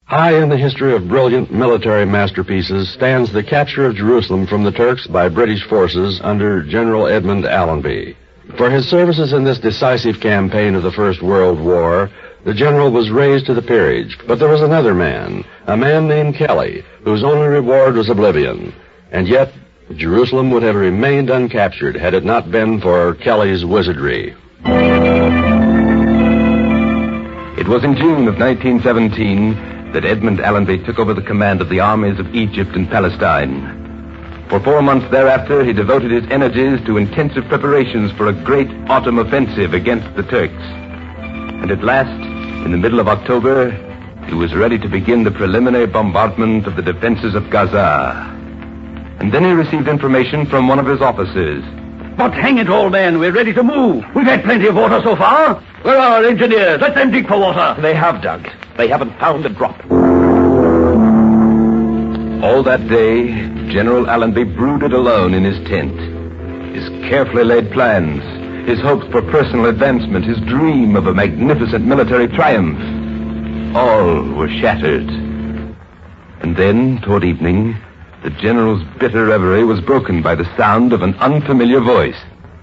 High in the history of brilliant military masterpieces stands the capture of Jerusalem from the Turks by British forces under General Edmund Allenby. For his services in this decisive campaign of the First World War, the general was raised to the peerage. But there was another man, a man named Kelly, whose only reward was oblivion. And yet, Jerusalem would have remained uncaptured had it not been for Kelly's wizardry. It was in June of 1917 that Edmund Allenby took over the command of the armies of Egypt and Palestine. For 4 months thereafter, he devoted his energies to intensive preparations for a great autumn offensive against the Turks. And at last, in the middle of October, he was ready to begin the preliminary bombardment of the defenses of Gaza. And then he received information from one of his officers. But hang it all, man, we're ready to move. We've had plenty of water so far. Where are our engineers? Let them dig for water. They have dug. They haven't found a drop. All that day, General Allenby brooded alone in his tent. His carefully laid plans, his hopes for personal advancement, his dream of a magnificent military triumph, all were shattered. And then, toward evening, the general's bitter reverie was broken by the sound of an unfamiliar voice.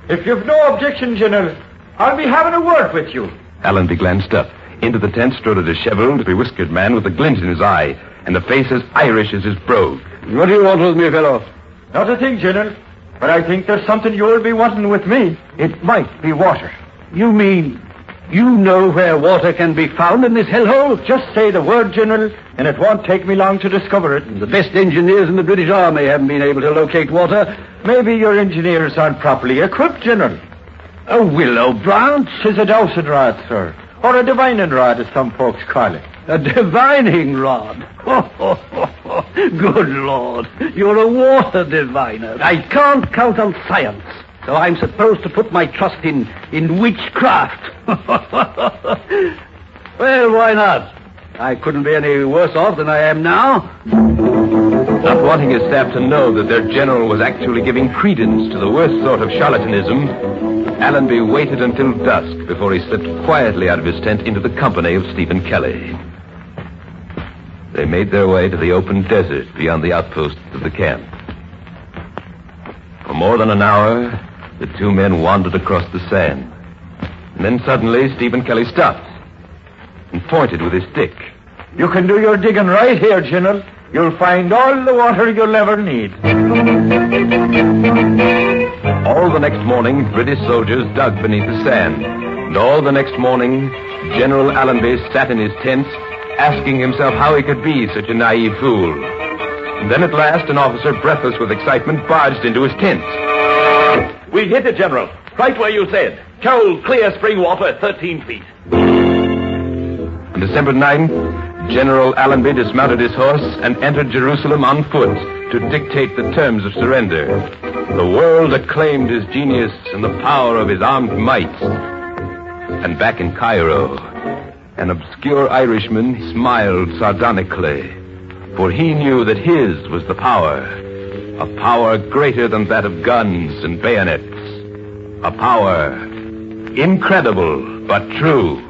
If you've no objection, General, I'll be having a word with you. Allenby glanced up. Into the tent strode a disheveled, bewhiskered man with a glint in his eye, and a face as Irish as his brogue. What do you want with me, fellow? Not a thing, General. But I think there's something you'll be wanting with me. It might be water. You mean you know where water can be found in this hellhole? Just say the word, General, and it won't take me long to discover it. The best engineers in the British Army haven't been able to locate water. Maybe your engineers aren't properly equipped, General. A willow branch? 'Tis a dowsing rod, sir. Or a divining rod, as some folks call it. A divining rod? Good Lord, you're a water diviner. I can't count on science, so I'm supposed to put my trust in witchcraft. Well, why not? I couldn't be any worse off than I am now. Not wanting his staff to know that their general was actually giving credence to the worst sort of charlatanism, Allenby waited until dusk before he slipped quietly out of his tent into the company of Stephen Kelly. They made their way to the open desert beyond the outposts of the camp. For more than an hour, the two men wandered across the sand. And then suddenly, Stephen Kelly stopped and pointed with his stick. You can do your digging right here, General. You'll find all the water you'll ever need. All the next morning, British soldiers dug beneath the sand. And all the next morning, General Allenby sat in his tent, asking himself how he could be such a naive fool. And then at last, an officer, breathless with excitement, barged into his tent. We hit it, General. Right where you said. Cold, clear spring water at 13 feet. On December 9th, General Allenby dismounted his horse and entered Jerusalem on foot to dictate the terms of surrender. The world acclaimed his genius and the power of his armed might. And back in Cairo, an obscure Irishman smiled sardonically, for he knew that his was the power, a power greater than that of guns and bayonets, a power incredible but true.